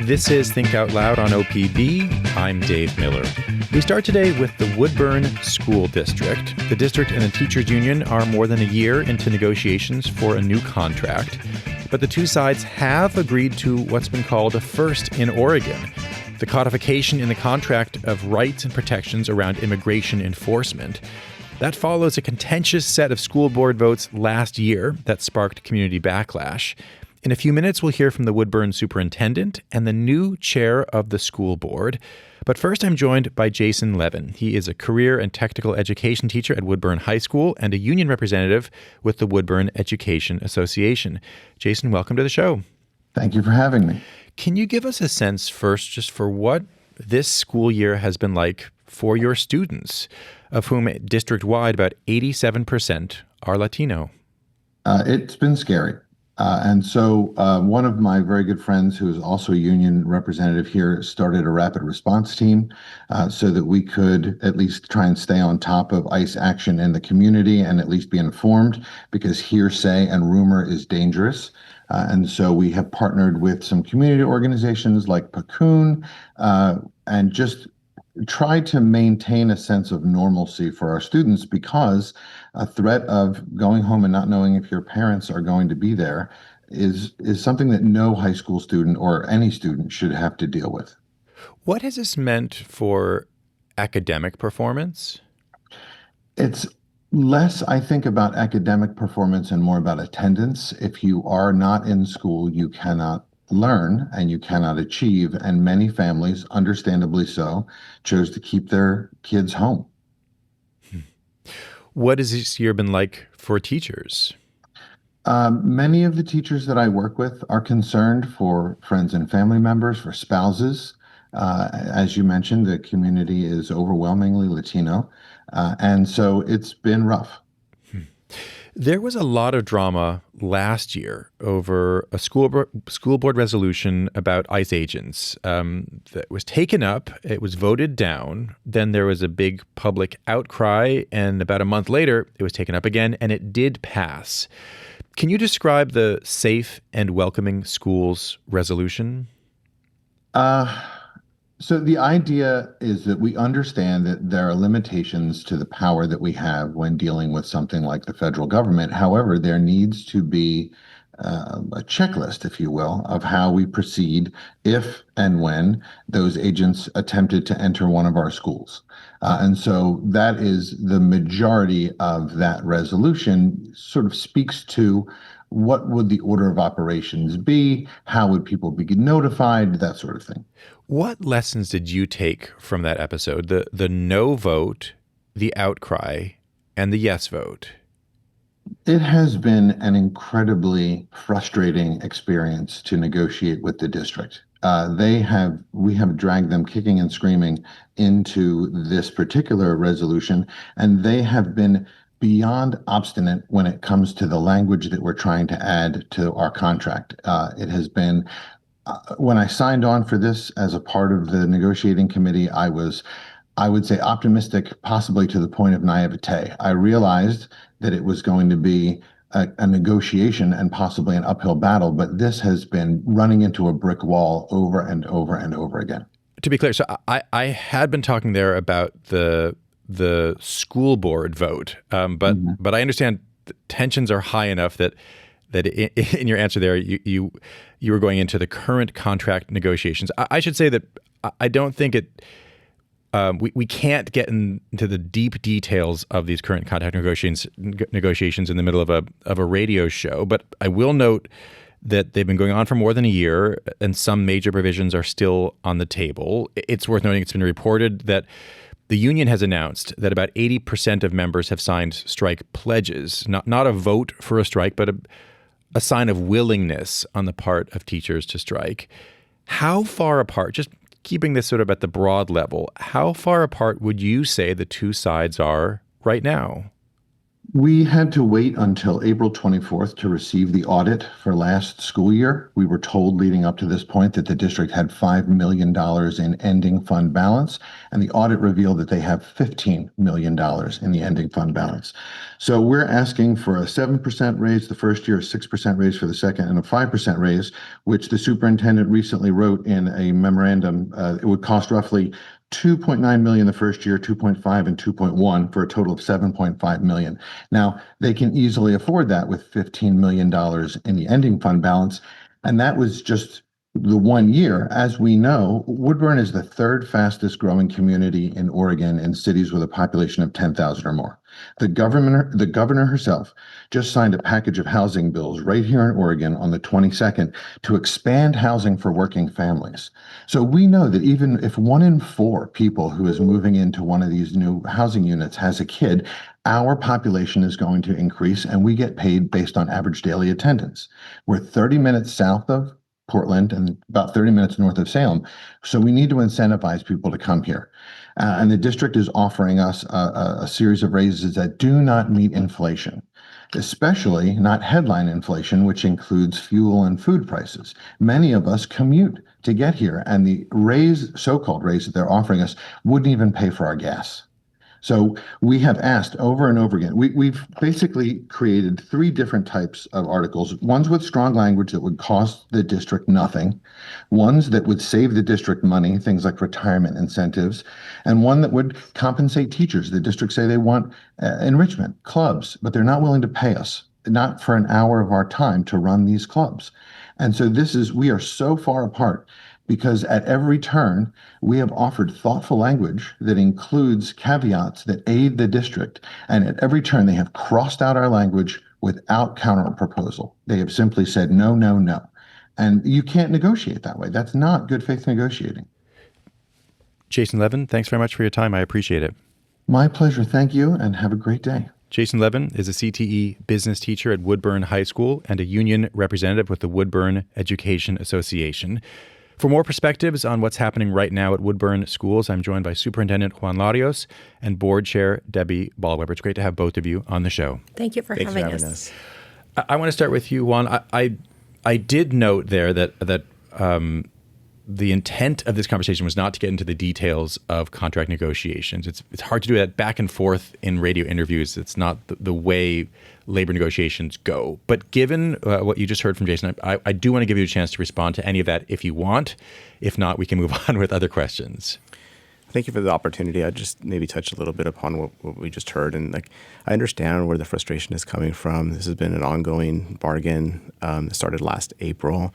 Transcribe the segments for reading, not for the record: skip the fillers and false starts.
This is Think Out Loud on OPB. I'm Dave Miller. We start today with the Woodburn School District. The district and the teachers union are more than a year into negotiations for a new contract, but the two sides have agreed to what's been called a first in Oregon, the codification in the contract of rights and protections around immigration enforcement. That follows a contentious set of school board votes last year that sparked community backlash. In a few minutes, we'll hear from the Woodburn Superintendent and the new chair of the school board. But first, I'm joined by Jason Levin. He is a career and technical education teacher at Woodburn High School and a union representative with the Woodburn Education Association. Jason, welcome to the show. Thank you for having me. Can you give us a sense first just for what this school year has been like for your students, of whom district-wide about 87% are Latino? It's been scary. And so one of my very good friends, who is also a union representative here, started a rapid response team so that we could at least try and stay on top of ICE action in the community and at least be informed, because hearsay and rumor is dangerous. And so we have partnered with some community organizations like Pacoon and just try to maintain a sense of normalcy for our students, because a threat of going home and not knowing if your parents are going to be there is something that no high school student or any student should have to deal with. What has this meant for academic performance? It's less, I think, about academic performance and more about attendance. If you are not in school, you cannot learn and you cannot achieve, and many families, understandably so, chose to keep their kids home. What has this year been like for teachers? Many of the teachers that I work with are concerned for friends and family members, for spouses. As you mentioned, the community is overwhelmingly Latino, and so it's been rough. There was a lot of drama last year over a school board resolution about ICE agents that was taken up. It was voted down. Then there was a big public outcry. And about a month later, it was taken up again, and it did pass. Can you describe the Safe and Welcoming Schools resolution? So the idea is that we understand that there are limitations to the power that we have when dealing with something like the federal government. However, there needs to be a checklist, if you will, of how we proceed if and when those agents attempted to enter one of our schools. And so that is the majority of that resolution, sort of speaks to what would the order of operations be, how would people be notified, that sort of thing. What lessons did you take from that episode? The no vote, the outcry, and the yes vote? It has been an incredibly frustrating experience to negotiate with the district. We have dragged them kicking and screaming into this particular resolution, and they have been beyond obstinate when it comes to the language that we're trying to add to our contract. It has been when I signed on for this as a part of the negotiating committee, I would say, optimistic, possibly to the point of naivete. I realized that it was going to be a negotiation and possibly an uphill battle, but this has been running into a brick wall over and over and over again. To be clear, so I had been talking there about the school board vote, but I understand tensions are high enough that in your answer there, you were going into the current contract negotiations. I should say that I don't think we can't get into the deep details of these current contract negotiations in the middle of a radio show. But I will note that they've been going on for more than a year, and some major provisions are still on the table. It's worth noting it's been reported that the union has announced that about 80% of members have signed strike pledges, not a vote for a strike, but a sign of willingness on the part of teachers to strike. How far apart, just keeping this sort of at the broad level, how far apart would you say the two sides are right now? We had to wait until April 24th to receive the audit for last school year. We were told leading up to this point that the district had $5 million in ending fund balance, and the audit revealed that they have $15 million in the ending fund balance. So we're asking for a 7% raise the first year, a 6% raise for the second, and a 5% raise, which the superintendent recently wrote in a memorandum. It would cost roughly 2.9 million the first year, 2.5 and 2.1 for a total of 7.5 million. Now, they can easily afford that with $15 million in the ending fund balance. And that was just the 1 year. As we know, Woodburn is the third fastest growing community in Oregon in cities with a population of 10,000 or more. The governor herself just signed a package of housing bills right here in Oregon on the 22nd to expand housing for working families. So we know that even if 1 in 4 people who is moving into one of these new housing units has a kid, our population is going to increase, and we get paid based on average daily attendance. We're 30 minutes south of Portland and about 30 minutes north of Salem. So we need to incentivize people to come here. And the district is offering us a series of raises that do not meet inflation, especially not headline inflation, which includes fuel and food prices. Many of us commute to get here, and the so-called raise that they're offering us wouldn't even pay for our gas. So we have asked over and over again. We've basically created 3 different types of articles. Ones with strong language that would cost the district nothing, ones that would save the district money, things like retirement incentives, and one that would compensate teachers. The district say they want enrichment clubs, but they're not willing to pay us, not for an hour of our time to run these clubs. And so we are so far apart, because at every turn, we have offered thoughtful language that includes caveats that aid the district. And at every turn, they have crossed out our language without counter proposal. They have simply said, no, no, no. And you can't negotiate that way. That's not good faith negotiating. Jason Levin, thanks very much for your time. I appreciate it. My pleasure. Thank you, and have a great day. Jason Levin is a CTE business teacher at Woodburn High School and a union representative with the Woodburn Education Association. For more perspectives on what's happening right now at Woodburn schools, I'm joined by Superintendent Juan Larios and Board Chair Debbie Ballweber. It's great to have both of you on the show. Thank you for having us. I want to start with you, Juan. I did note there that the intent of this conversation was not to get into the details of contract negotiations. It's hard to do that back and forth in radio interviews. It's not the way labor negotiations go. But given what you just heard from Jason, I do want to give you a chance to respond to any of that if you want. If not, we can move on with other questions. Thank you for the opportunity. I just maybe touch a little bit upon what we just heard. And I understand where the frustration is coming from. This has been an ongoing bargain that started last April.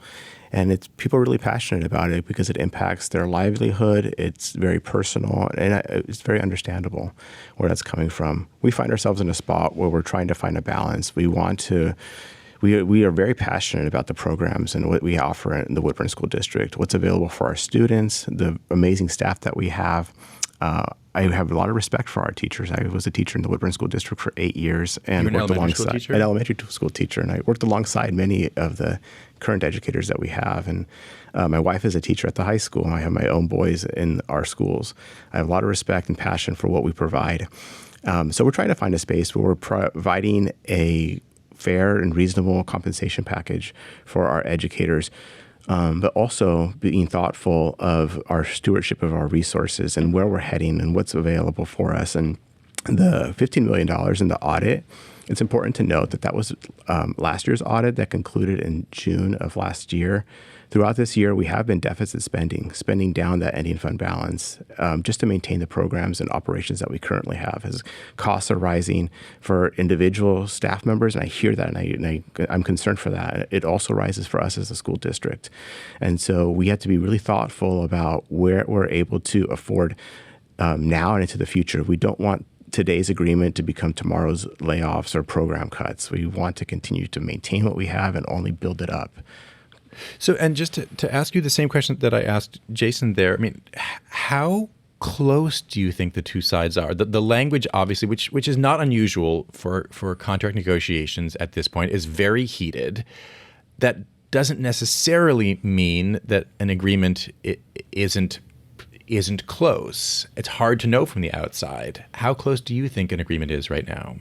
And people are really passionate about it because it impacts their livelihood. It's very personal, and it's very understandable where that's coming from. We find ourselves in a spot where we're trying to find a balance. We are very passionate about the programs and what we offer in the Woodburn School District, what's available for our students, the amazing staff that we have. I have a lot of respect for our teachers. I was a teacher in the Woodburn School District for 8 years and worked alongside an elementary school teacher, and I worked alongside many of the current educators that we have. And my wife is a teacher at the high school, and I have my own boys in our schools. I have a lot of respect and passion for what we provide. So we're trying to find a space where we're providing a fair and reasonable compensation package for our educators, but also being thoughtful of our stewardship of our resources and where we're heading and what's available for us. And the $15 million in the audit, it's important to note that was last year's audit that concluded in June of last year. Throughout this year, we have been deficit spending down that ending fund balance just to maintain the programs and operations that we currently have. As costs are rising for individual staff members, and I hear that, and I'm concerned for that. It also rises for us as a school district. And so we have to be really thoughtful about where we're able to afford now and into the future. We don't want today's agreement to become tomorrow's layoffs or program cuts. We want to continue to maintain what we have and only build it up. So, and just to ask you the same question that I asked Jason there, I mean, how close do you think the two sides are? The language, obviously, which is not unusual for contract negotiations at this point, is very heated. That doesn't necessarily mean that an agreement isn't close. It's hard to know from the outside. How close do you think an agreement is right now?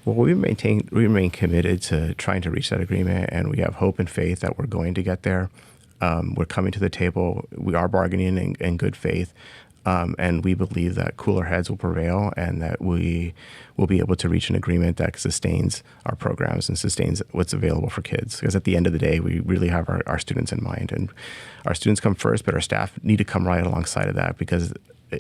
Well, we remain committed to trying to reach that agreement, and we have hope and faith that we're going to get there. We're coming to the table. We are bargaining in good faith, and we believe that cooler heads will prevail and that we will be able to reach an agreement that sustains our programs and sustains what's available for kids. Because at the end of the day, we really have our students in mind, and our students come first, but our staff need to come right alongside of that because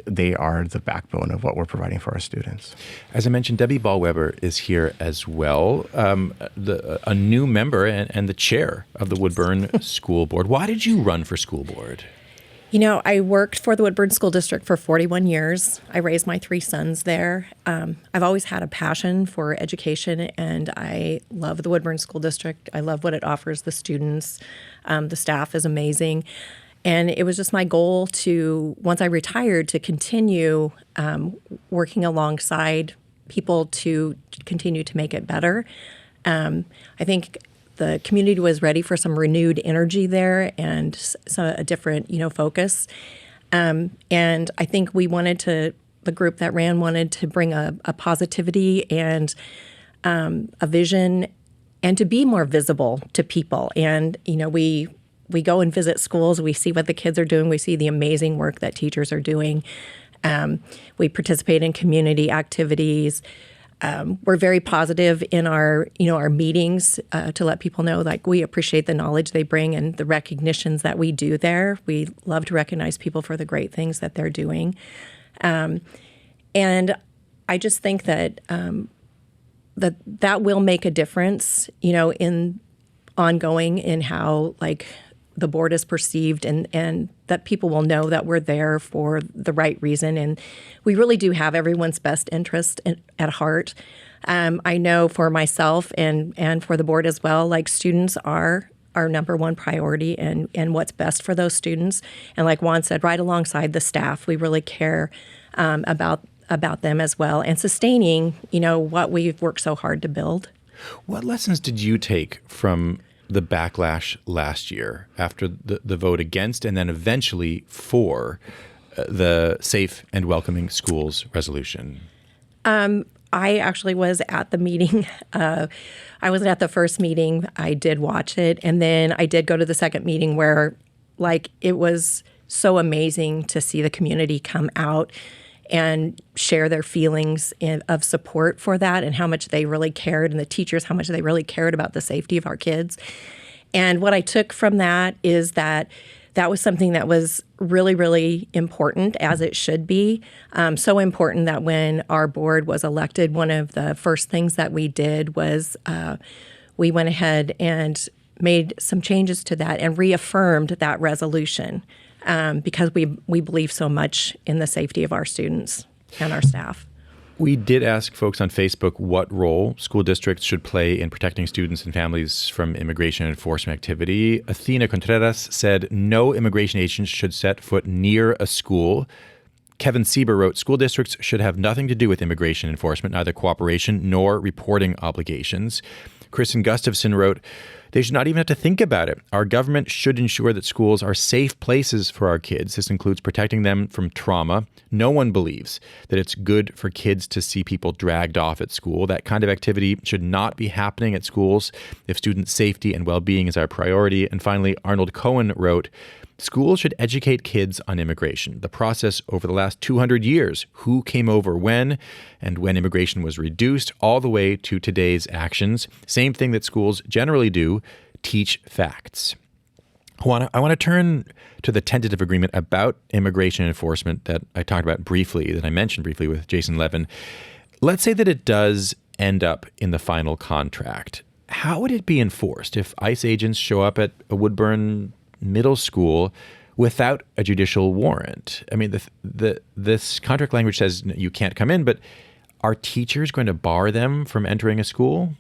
they are the backbone of what we're providing for our students. As I mentioned, Debbie Ballweber is here as well, a new member and the chair of the Woodburn School Board. Why did you run for school board? You know, I worked for the Woodburn School District for 41 years. I raised my 3 sons there. I've always had a passion for education, and I love the Woodburn School District. I love what it offers the students. The staff is amazing. And it was just my goal to, once I retired, to continue working alongside people to continue to make it better. I think the community was ready for some renewed energy there and a different, focus. And I think the group that ran wanted to bring a positivity and a vision and to be more visible to people. And, we go and visit schools. We see what the kids are doing. We see the amazing work that teachers are doing. We participate in community activities. We're very positive in our meetings to let people know, we appreciate the knowledge they bring and the recognitions that we do there. We love to recognize people for the great things that they're doing. And I just think that that will make a difference, in ongoing in how, the board is perceived and that people will know that we're there for the right reason. And we really do have everyone's best interest at heart. I know for myself and for the board as well, students are our number one priority and what's best for those students. And like Juan said, right alongside the staff, we really care about them as well and sustaining, what we've worked so hard to build. What lessons did you take from the backlash last year after the vote against and then eventually for the Safe and Welcoming Schools resolution? I actually was at the meeting. I wasn't at the first meeting. I did watch it. And then I did go to the second meeting where it was so amazing to see the community come out and share their feelings of support for that and how much they really cared, and the teachers, how much they really cared about the safety of our kids. And what I took from that is that was something that was really, really important, as it should be. So important that when our board was elected, one of the first things that we did was we went ahead and made some changes to that and reaffirmed that resolution. Because we believe so much in the safety of our students and our staff. We did ask folks on Facebook what role school districts should play in protecting students and families from immigration enforcement activity. Athena Contreras said no immigration agents should set foot near a school. Kevin Sieber wrote, school districts should have nothing to do with immigration enforcement, neither cooperation nor reporting obligations. Kristen Gustafson wrote, they should not even have to think about it. Our government should ensure that schools are safe places for our kids. This includes protecting them from trauma. No one believes that it's good for kids to see people dragged off at school. That kind of activity should not be happening at schools if student safety and well-being is our priority. And finally, Arnold Cohen wrote, schools should educate kids on immigration, the process over the last 200 years, who came over when, and when immigration was reduced, all the way to today's actions. Same thing that schools generally do, teach facts. Juan, I want to turn to the tentative agreement about immigration enforcement that I talked about briefly, that I mentioned briefly with Jason Levin. Let's say that it does end up in the final contract. How would it be enforced if ICE agents show up at a Woodburn middle school without a judicial warrant? I mean, this contract language says you can't come in, but are teachers going to bar them from entering a school?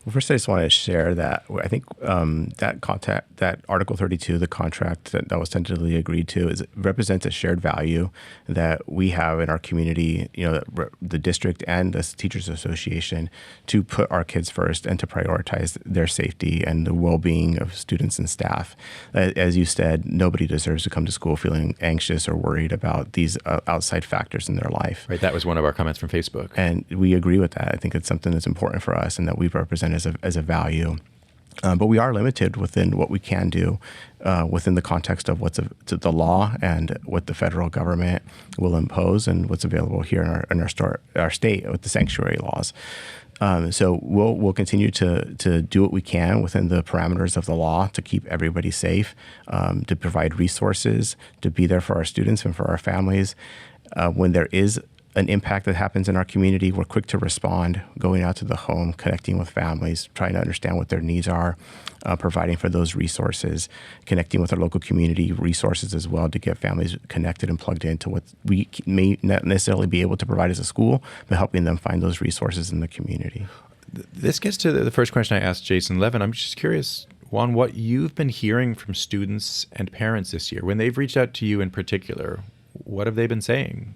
Well, first, I just want to share that I think that Article 32, the contract that was tentatively agreed to, represents a shared value that we have in our community, the district and the Teachers Association, to put our kids first and to prioritize their safety and the well-being of students and staff. As you said, nobody deserves to come to school feeling anxious or worried about these outside factors in their life. Right. That was one of our comments from Facebook. And we agree with that. I think it's something that's important for us and that we represent as a value. But we are limited within what we can do within the context of what's the law and what the federal government will impose and what's available here in our state with the sanctuary laws. So we'll continue to do what we can within the parameters of the law to keep everybody safe, to provide resources, to be there for our students and for our families. When there is an impact that happens in our community, we're quick to respond, going out to the home, connecting with families, trying to understand what their needs are, providing for those resources, connecting with our local community resources as well to get families connected and plugged into what we may not necessarily be able to provide as a school, but helping them find those resources in the community. This gets to the first question I asked Jason Levin. I'm just curious, Juan, what you've been hearing from students and parents this year. When they've reached out to you in particular, what have they been saying?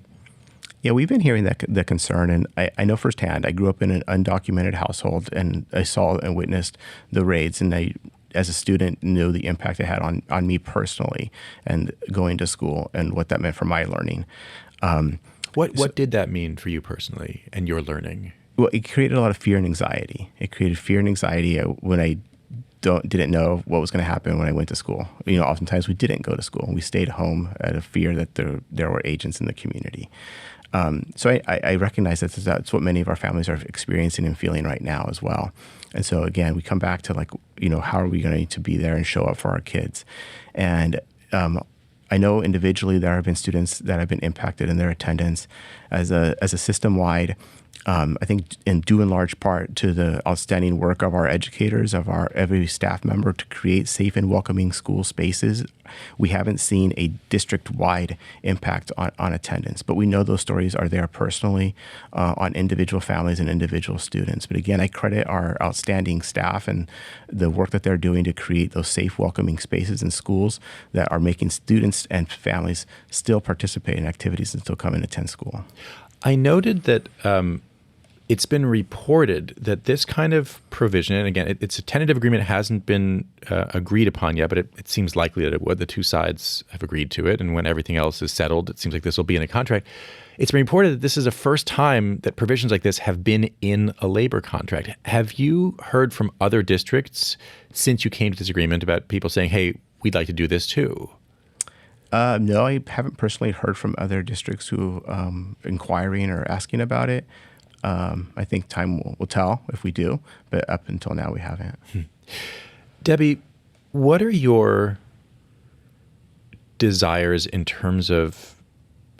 Yeah, we've been hearing the concern, and I know firsthand. I grew up in an undocumented household, and I saw and witnessed the raids, and I, as a student, knew the impact it had on me personally and going to school and what that meant for my learning. What did that mean for you personally and your learning? Well, it created a lot of fear and anxiety. It created fear and anxiety when I didn't know what was going to happen when I went to school. Oftentimes we didn't go to school. We stayed home out of fear that there were agents in the community. So I recognize that that's what many of our families are experiencing and feeling right now as well. And so again, we come back to how are we going to be there and show up for our kids? And I know individually there have been students that have been impacted in their attendance as a system-wide. I think due in large part to the outstanding work of our educators, of every staff member to create safe and welcoming school spaces. We haven't seen a district-wide impact on attendance, but we know those stories are there personally on individual families and individual students. But again, I credit our outstanding staff and the work that they're doing to create those safe, welcoming spaces in schools that are making students and families still participate in activities and still come and attend school. I noted that it's been reported that this kind of provision, and again, it's a tentative agreement, it hasn't been agreed upon yet, but it seems likely that it would. The two sides have agreed to it, and when everything else is settled, it seems like this will be in a contract. It's been reported that this is the first time that provisions like this have been in a labor contract. Have you heard from other districts since you came to this agreement about people saying, hey, we'd like to do this too? No, I haven't personally heard from other districts who inquiring or asking about it. I think time will tell if we do, but up until now we haven't. Debbie, what are your desires in terms of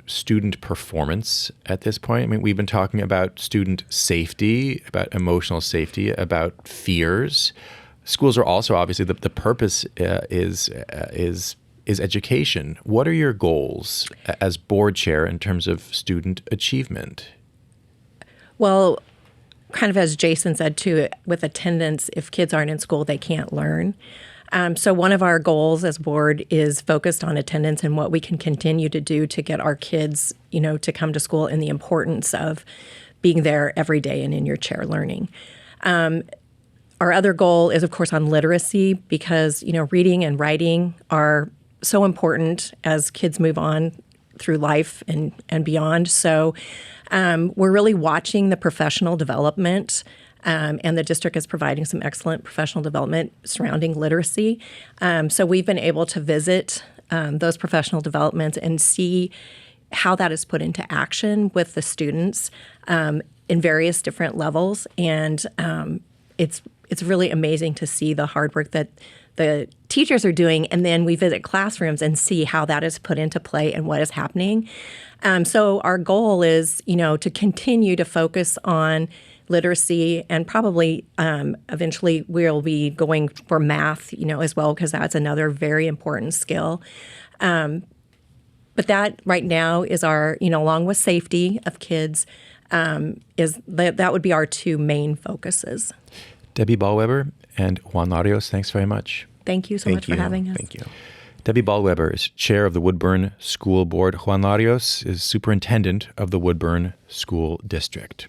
student performance at this point? I mean, we've been talking about student safety, about emotional safety, about fears. Schools are also obviously the purpose is education. What are your goals as board chair in terms of student achievement? Well, kind of as Jason said too, with attendance, if kids aren't in school, they can't learn. So one of our goals as board is focused on attendance and what we can continue to do to get our kids, to come to school, and the importance of being there every day and in your chair learning. Our other goal is, of course, on literacy, because, reading and writing are so important as kids move on through life and beyond. So we're really watching the professional development, and the district is providing some excellent professional development surrounding literacy. So we've been able to visit those professional developments and see how that is put into action with the students in various different levels. And it's really amazing to see the hard work that the teachers are doing, and then we visit classrooms and see how that is put into play and what is happening. So our goal is, to continue to focus on literacy, and probably eventually we'll be going for math, as well, because that's another very important skill. But that right now is our, along with safety of kids, that would be our two main focuses. Debbie Ballweber and Juan Larios, thanks very much. Thank you so much for having us. Thank you. Debbie Ballweber is chair of the Woodburn School Board. Juan Larios is superintendent of the Woodburn School District.